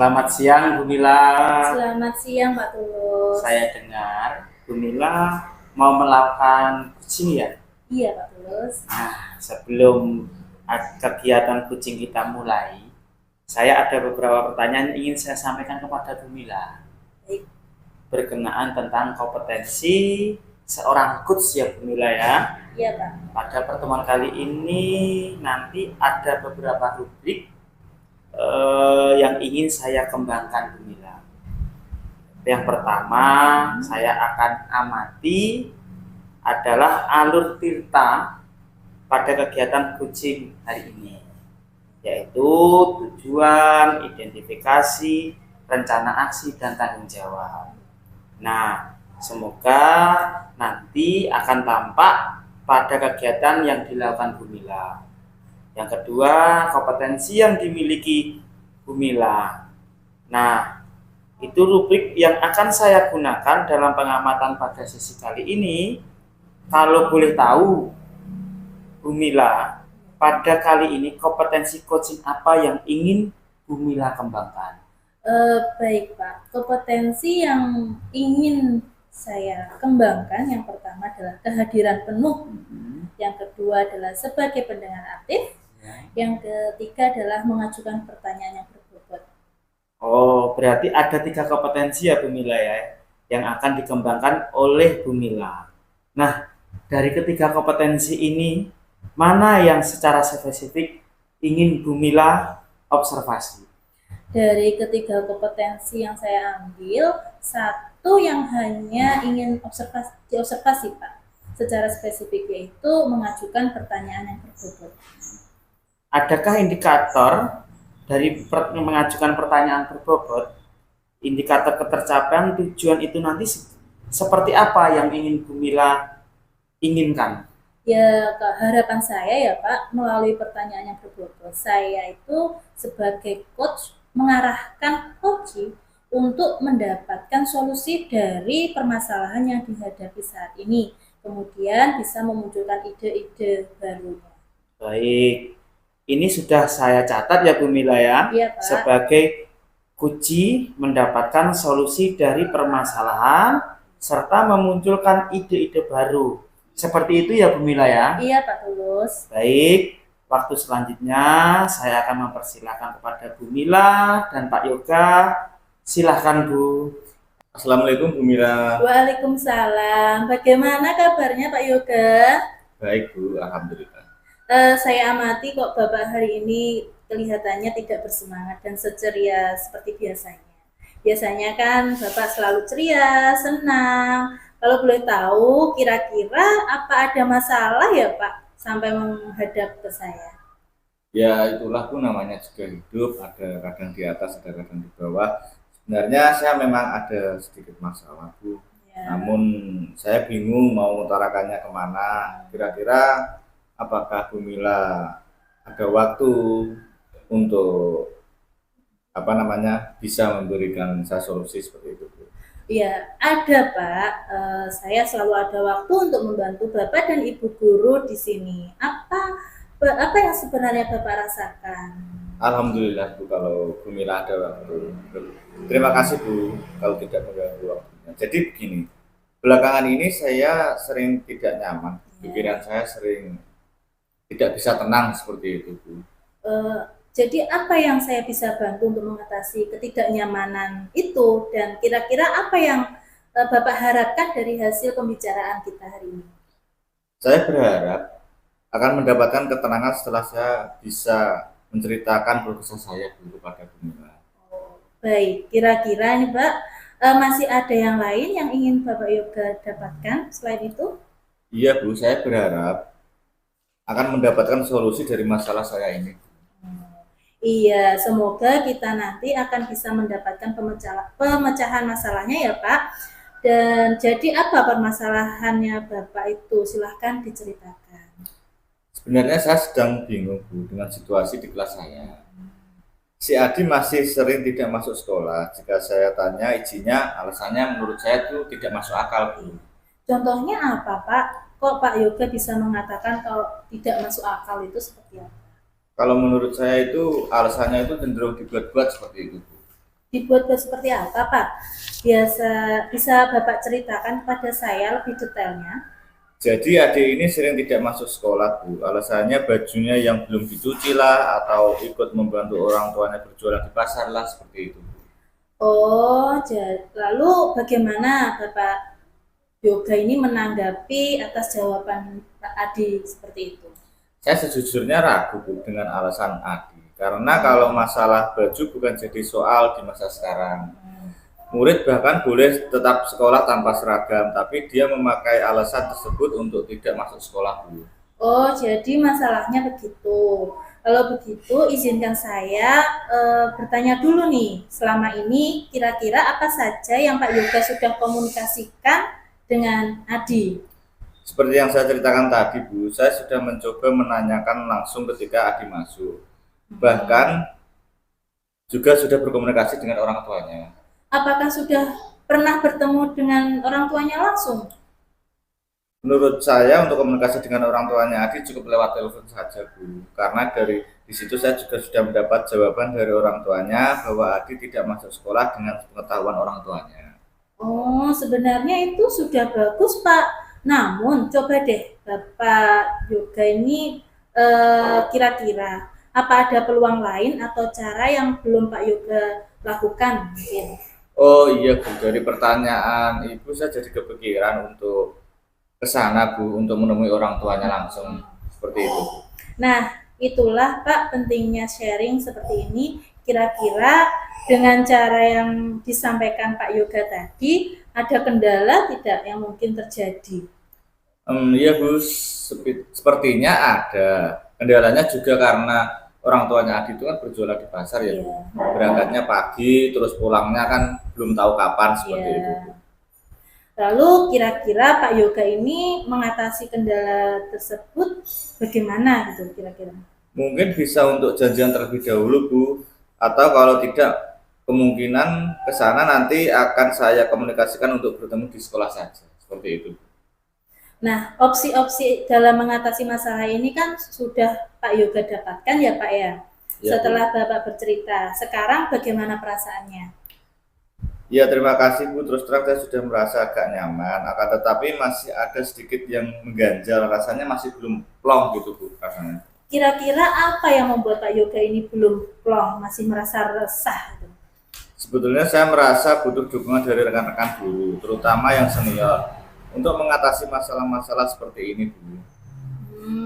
Selamat siang, Bu Mila. Selamat siang, Pak Tulus. Saya dengar Bu Mila mau melakukan kucing ya? Iya, Pak Tulus. Nah, sebelum kegiatan kucing kita mulai, saya ada beberapa pertanyaan yang ingin saya sampaikan kepada Bu Mila. Baik. Berkenaan tentang kompetensi seorang coach ya Bu Mila ya. Iya, Pak. Pada pertemuan kali ini nanti ada beberapa rubrik yang ingin saya kembangkan Bu Mila. Yang pertama saya akan amati adalah alur Tirta pada kegiatan coaching hari ini, yaitu tujuan, identifikasi, rencana aksi, dan tanggung jawab. Nah, semoga nanti akan tampak pada kegiatan yang dilakukan Bu Mila. Yang kedua, kompetensi yang dimiliki Bu Mila. Nah, itu rubrik yang akan saya gunakan dalam pengamatan pada sesi kali ini. Kalau boleh tahu, Bu Mila, pada kali ini kompetensi coaching apa yang ingin Bu Mila kembangkan? Baik, Pak. Kompetensi yang ingin saya kembangkan yang pertama adalah kehadiran penuh. Yang kedua adalah sebagai pendengar aktif. Yang ketiga adalah mengajukan pertanyaan yang berbobot. Oh, berarti ada 3 kompetensi ya Bu Mila ya, yang akan dikembangkan oleh Bu Mila. Nah, dari ketiga kompetensi ini, mana yang secara spesifik ingin Bu Mila observasi? Dari ketiga kompetensi yang saya ambil, satu yang hanya ingin diobservasi, Pak, secara spesifik, yaitu mengajukan pertanyaan yang berbobot. Adakah indikator dari mengajukan pertanyaan berbobot, indikator ketercapaian tujuan itu nanti seperti apa yang ingin Bu Mila inginkan? Ya, harapan saya ya Pak, melalui pertanyaan yang berbobot, saya itu sebagai coach mengarahkan coaching untuk mendapatkan solusi dari permasalahan yang dihadapi saat ini. Kemudian bisa memunculkan ide-ide barunya. Baik, ini sudah saya catat ya Bu Mila ya. Iya, Pak. Sebagai kunci mendapatkan solusi dari permasalahan serta memunculkan ide-ide baru. Seperti itu ya Bu Mila ya. Iya, Pak Tulus. Baik, waktu selanjutnya saya akan mempersilahkan kepada Bu Mila dan Pak Yoga. Silahkan Bu. Assalamualaikum Bu Mila. Waalaikumsalam. Bagaimana kabarnya Pak Yoga? Baik Bu, alhamdulillah. Saya amati kok Bapak hari ini kelihatannya tidak bersemangat dan seceria seperti biasanya. Biasanya kan Bapak selalu ceria, senang. Kalau boleh tahu, kira-kira apa ada masalah ya Pak sampai menghadap ke saya? Ya itulah Bu, namanya juga hidup, ada kadang di atas, ada kadang di bawah. Sebenarnya saya memang ada sedikit masalah Bu. Ya. Namun saya bingung mau mengutarakannya kemana. Kira-kira apakah Bu Mila ada waktu untuk bisa memberikan saya solusi seperti itu Bu? Ya, ada Pak. Saya selalu ada waktu untuk membantu Bapak dan Ibu guru di sini. Apa yang sebenarnya Bapak rasakan? Alhamdulillah Bu, kalau Bu Mila ada waktu. Terima kasih Bu, kalau tidak mengganggu waktunya. Jadi begini, belakangan ini saya sering tidak nyaman. Pikiran saya sering tidak bisa tenang seperti itu Bu. Jadi apa yang saya bisa bantu untuk mengatasi ketidaknyamanan itu, dan kira-kira apa yang Bapak harapkan dari hasil pembicaraan kita hari ini? Saya berharap akan mendapatkan ketenangan setelah saya bisa menceritakan keluh saya dulu kepada Bu Mila. Baik, kira-kira nih Pak, masih ada yang lain yang ingin Bapak Yoga dapatkan selain itu? Iya Bu, saya berharap akan mendapatkan solusi dari masalah saya ini. Iya, semoga kita nanti akan bisa mendapatkan pemecahan masalahnya ya Pak. Dan jadi apa permasalahannya Bapak itu? Silahkan diceritakan. Sebenarnya saya sedang bingung Bu dengan situasi di kelas saya. Si Adi masih sering tidak masuk sekolah. Jika saya tanya izinnya, alasannya menurut saya itu tidak masuk akal Bu. Contohnya apa Pak? Kok Pak Yoga bisa mengatakan kalau tidak masuk akal itu seperti apa? Kalau menurut saya itu alasannya itu cenderung dibuat-buat seperti itu Bu. Dibuat seperti apa, Pak? Bisa Bapak ceritakan kepada saya lebih detailnya? Jadi adik ini sering tidak masuk sekolah Bu. Alasannya bajunya yang belum dicuci lah, atau ikut membantu orang tuanya berjualan di pasar lah, seperti itu. Oh, lalu bagaimana Bapak Yoga ini menanggapi atas jawaban Pak Adi seperti itu? Saya sejujurnya ragu Bu dengan alasan Adi. Karena kalau masalah baju bukan jadi soal di masa sekarang. Murid bahkan boleh tetap sekolah tanpa seragam, tapi dia memakai alasan tersebut untuk tidak masuk sekolah Bu. Oh, jadi masalahnya begitu. Kalau begitu, izinkan saya bertanya dulu nih. Selama ini, kira-kira apa saja yang Pak Yoga sudah komunikasikan dengan Adi? Seperti yang saya ceritakan tadi Bu, saya sudah mencoba menanyakan langsung ketika Adi masuk. Bahkan juga sudah berkomunikasi dengan orang tuanya. Apakah sudah pernah bertemu dengan orang tuanya langsung? Menurut saya untuk komunikasi dengan orang tuanya Adi cukup lewat telepon saja Bu. Karena dari di situ saya juga sudah mendapat jawaban dari orang tuanya bahwa Adi tidak masuk sekolah dengan pengetahuan orang tuanya. Oh, sebenarnya itu sudah bagus, Pak. Namun, coba deh Bapak Yoga ini kira-kira apa ada peluang lain atau cara yang belum Pak Yoga lakukan mungkin? Oh iya Bu, dari pertanyaan Ibu saya jadi kepikiran untuk ke sana Bu, untuk menemui orang tuanya langsung, seperti itu Bu. Nah, itulah Pak pentingnya sharing seperti ini. Kira-kira dengan cara yang disampaikan Pak Yoga tadi, ada kendala tidak yang mungkin terjadi? Iya Bu, sepertinya ada. Kendalanya juga karena orang tuanya Adi itu kan berjualan di pasar ya Bu. Iya, Berangkatnya pagi, terus pulangnya kan belum tahu kapan, seperti itu Bu. iya. Lalu kira-kira Pak Yoga ini mengatasi kendala tersebut bagaimana gitu kira-kira? Mungkin bisa untuk janjian terlebih dahulu Bu, atau kalau tidak kemungkinan ke sana nanti akan saya komunikasikan untuk bertemu di sekolah saja, seperti itu. Nah, opsi-opsi dalam mengatasi masalah ini kan sudah Pak Yoga dapatkan ya Pak ya? Ya, Setelah Bapak bercerita, sekarang bagaimana perasaannya? ya terima kasih Bu, terus terang saya sudah merasa agak nyaman, akan tetapi masih ada sedikit yang mengganjal, rasanya masih belum plong gitu Bu rasanya. Kira-kira apa yang membuat Pak Yoga ini belum plong, masih merasa resah? Gitu? Sebetulnya saya merasa butuh dukungan dari rekan-rekan guru, terutama yang senior, untuk mengatasi masalah-masalah seperti ini Bu.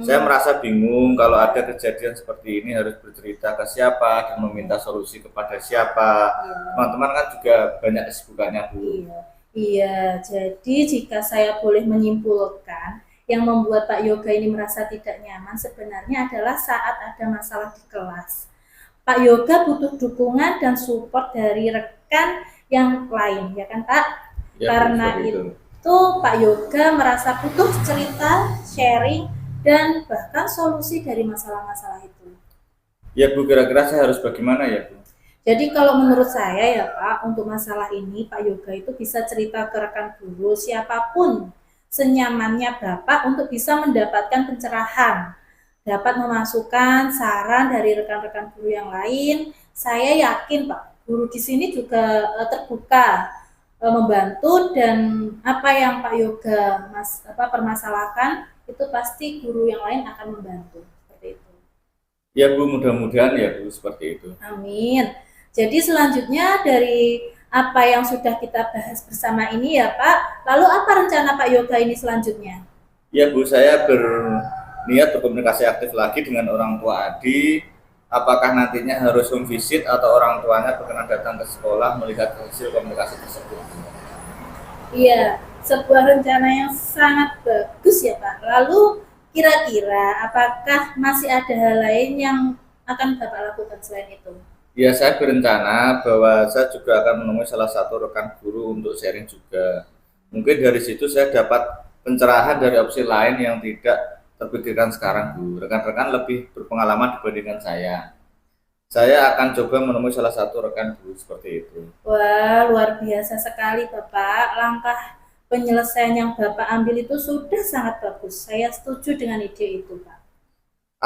Saya merasa bingung kalau ada kejadian seperti ini harus bercerita ke siapa dan meminta solusi kepada siapa. Teman-teman kan juga banyak kesibukannya Bu. Iya, iya. Jadi jika saya boleh menyimpulkan, yang membuat Pak Yoga ini merasa tidak nyaman sebenarnya adalah saat ada masalah di kelas. Pak Yoga butuh dukungan dan support dari rekan yang lain, ya kan Pak? Ya, Karena betul. itu Pak Yoga merasa butuh cerita, sharing, dan bahkan solusi dari masalah-masalah itu. Ya Bu, kira-kira saya harus bagaimana ya Bu? Jadi kalau menurut saya ya Pak, untuk masalah ini Pak Yoga itu bisa cerita ke rekan guru siapapun senyamannya Bapak untuk bisa mendapatkan pencerahan, dapat memasukkan saran dari rekan-rekan guru yang lain. Saya yakin Pak, guru di sini juga terbuka membantu, dan apa yang Pak Yoga permasalahkan itu pasti guru yang lain akan membantu seperti itu. Ya Bu, mudah-mudahan ya Bu seperti itu. Amin. Jadi selanjutnya dari apa yang sudah kita bahas bersama ini ya Pak, lalu apa rencana Pak Yoga ini selanjutnya? Ya Bu, saya berniat berkomunikasi aktif lagi dengan orang tua Adi. Apakah nantinya harus home visit atau orang tuanya berkenan datang ke sekolah melihat hasil komunikasi tersebut? Iya, sebuah rencana yang sangat bagus ya Pak. Lalu kira-kira apakah masih ada hal lain yang akan Bapak lakukan selain itu? Ya, saya berencana bahwa saya juga akan menemui salah satu rekan guru untuk sharing juga. Mungkin dari situ saya dapat pencerahan dari opsi lain yang tidak terpikirkan sekarang Bu. Rekan-rekan lebih berpengalaman dibandingkan saya. Saya akan coba menemui salah satu rekan guru seperti itu. Wah, luar biasa sekali Bapak. Langkah penyelesaian yang Bapak ambil itu sudah sangat bagus. Saya setuju dengan ide itu Pak.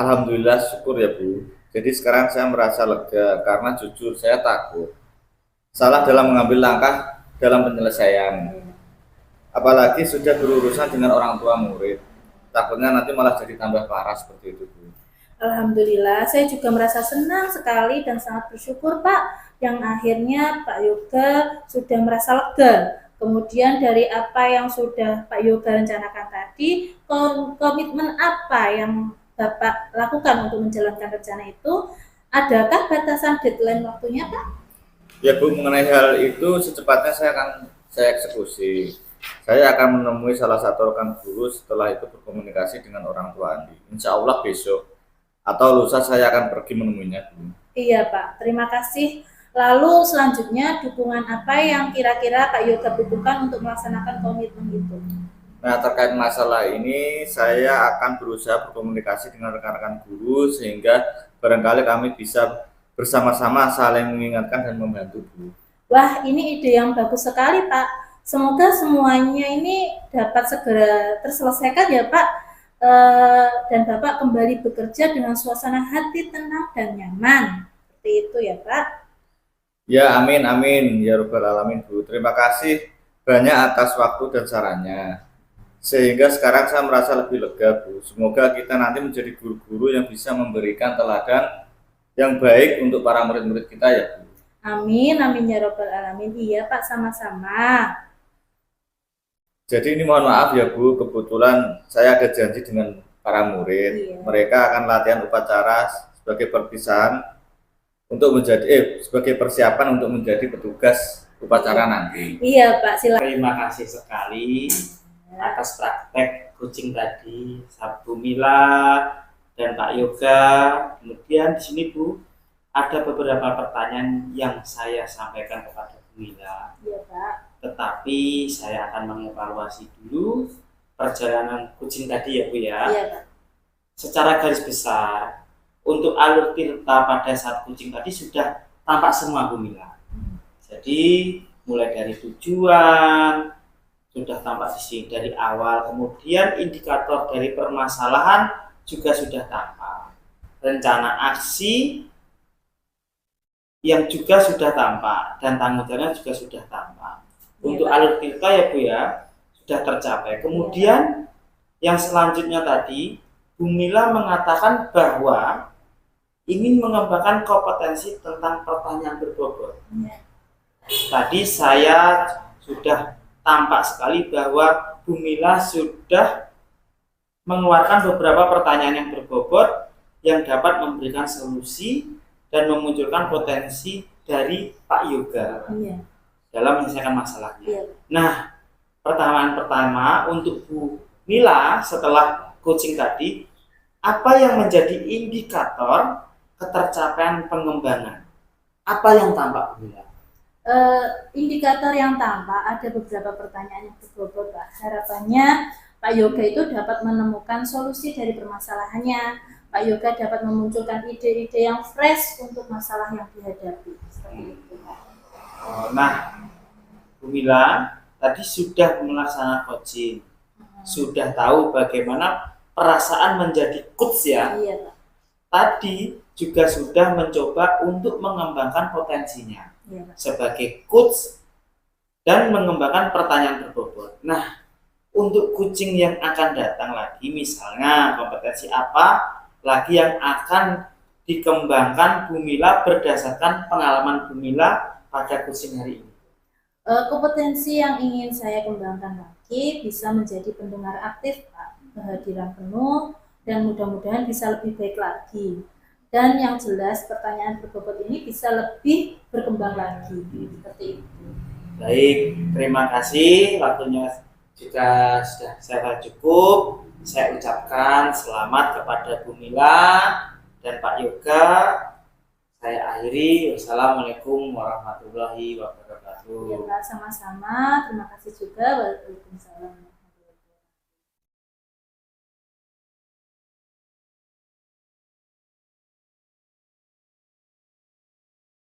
Alhamdulillah, syukur ya Bu. Jadi sekarang saya merasa lega karena jujur saya takut. salah dalam mengambil langkah dalam penyelesaian. Apalagi sudah berurusan dengan orang tua murid. Takutnya nanti malah jadi tambah parah seperti itu, Bu. Alhamdulillah, saya juga merasa senang sekali dan sangat bersyukur Pak, yang akhirnya Pak Yoga sudah merasa lega. Kemudian dari apa yang sudah Pak Yoga rencanakan tadi, komitmen apa yang Bapak lakukan untuk menjalankan rencana itu, adakah batasan deadline waktunya Pak? Ya Bu, mengenai hal itu secepatnya saya eksekusi. Saya akan menemui salah satu rekan guru, setelah itu berkomunikasi dengan orang tua Andi. Insya Allah besok atau lusa saya akan pergi menemuinya, Bu. Iya Pak, terima kasih. Lalu selanjutnya dukungan apa yang kira-kira Pak Yoga butuhkan untuk melaksanakan komitmen itu? Nah, terkait masalah ini saya akan berusaha berkomunikasi dengan rekan-rekan guru sehingga barangkali kami bisa bersama-sama saling mengingatkan dan membantu, Bu. Wah, ini ide yang bagus sekali Pak. Semoga semuanya ini dapat segera terselesaikan ya Pak. Dan Bapak kembali bekerja dengan suasana hati tenang dan nyaman. Seperti itu ya Pak. Ya, amin, amin. Ya Rabbal Alamin, Bu. Terima kasih banyak atas waktu dan sarannya. Sehingga sekarang saya merasa lebih lega, Bu. Semoga kita nanti menjadi guru-guru yang bisa memberikan teladan yang baik untuk para murid-murid kita ya, Bu. Amin, amin ya Rabbal Alamin. Iya Pak, sama-sama. Jadi ini mohon maaf ya Bu, kebetulan saya ada janji dengan para murid. Iya. Mereka akan latihan upacara sebagai perpisahan untuk sebagai persiapan untuk menjadi petugas upacara nanti. Iya Pak, silakan. Terima kasih sekali atas praktek coaching tadi, Sabtu Mila dan Pak Yoga. Kemudian di sini Bu, ada beberapa pertanyaan yang saya sampaikan kepada Bu Mila. Iya Pak. Tetapi saya akan mengevaluasi dulu perjalanan coaching tadi ya Bu ya. Iya Pak. Secara garis besar, untuk alur tirta pada saat coaching tadi sudah tampak semua Bu Mila. Jadi mulai dari tujuan sudah tampak di sini dari awal, kemudian indikator dari permasalahan juga sudah tampak. Rencana aksi yang juga sudah tampak dan tanggung jawabnya juga sudah tampak. Untuk alur tirta ya Bu ya sudah tercapai. Kemudian yang selanjutnya tadi Bu Mila mengatakan bahwa ingin mengembangkan kompetensi tentang pertanyaan berbobot. Tadi saya sudah tampak sekali bahwa Bu Mila sudah mengeluarkan beberapa pertanyaan yang berbobot yang dapat memberikan solusi dan memunculkan potensi dari Pak Yoga. Iya. Dalam menyelesaikan masalahnya. Iya. Nah, pertanyaan pertama untuk Bu Mila setelah coaching tadi, apa yang menjadi indikator ketercapaian pengembangan? Apa yang tampak Bu Mila? Indikator yang tampak ada beberapa pertanyaan yang berbobot Pak. Harapannya Pak Yoga itu dapat menemukan solusi dari permasalahannya. Pak Yoga dapat memunculkan ide-ide yang fresh untuk masalah yang dihadapi. Seperti itu Pak. Nah, Bu Mila tadi sudah melaksanakan coaching, sudah tahu bagaimana perasaan menjadi coach ya. Iya Pak. Tadi juga sudah mencoba untuk mengembangkan potensinya Iya, Pak. sebagai coach dan mengembangkan pertanyaan berbobot. Nah, untuk coaching yang akan datang lagi, misalnya kompetensi apa lagi yang akan dikembangkan Bu Mila berdasarkan pengalaman Bu Mila pada coaching hari ini? Kompetensi yang ingin saya kembangkan lagi bisa menjadi pendengar aktif Pak, kehadiran penuh, dan mudah-mudahan bisa lebih baik lagi. Dan yang jelas pertanyaan berbobot ini bisa lebih berkembang lagi, seperti itu. Baik, terima kasih. Waktunya juga sudah saya cukup. Saya ucapkan selamat kepada Bu Mila dan Pak Yoga. Saya akhiri. Wassalamualaikum warahmatullahi wabarakatuh. Ya Pak, sama-sama. Terima kasih juga. Waalaikumsalam.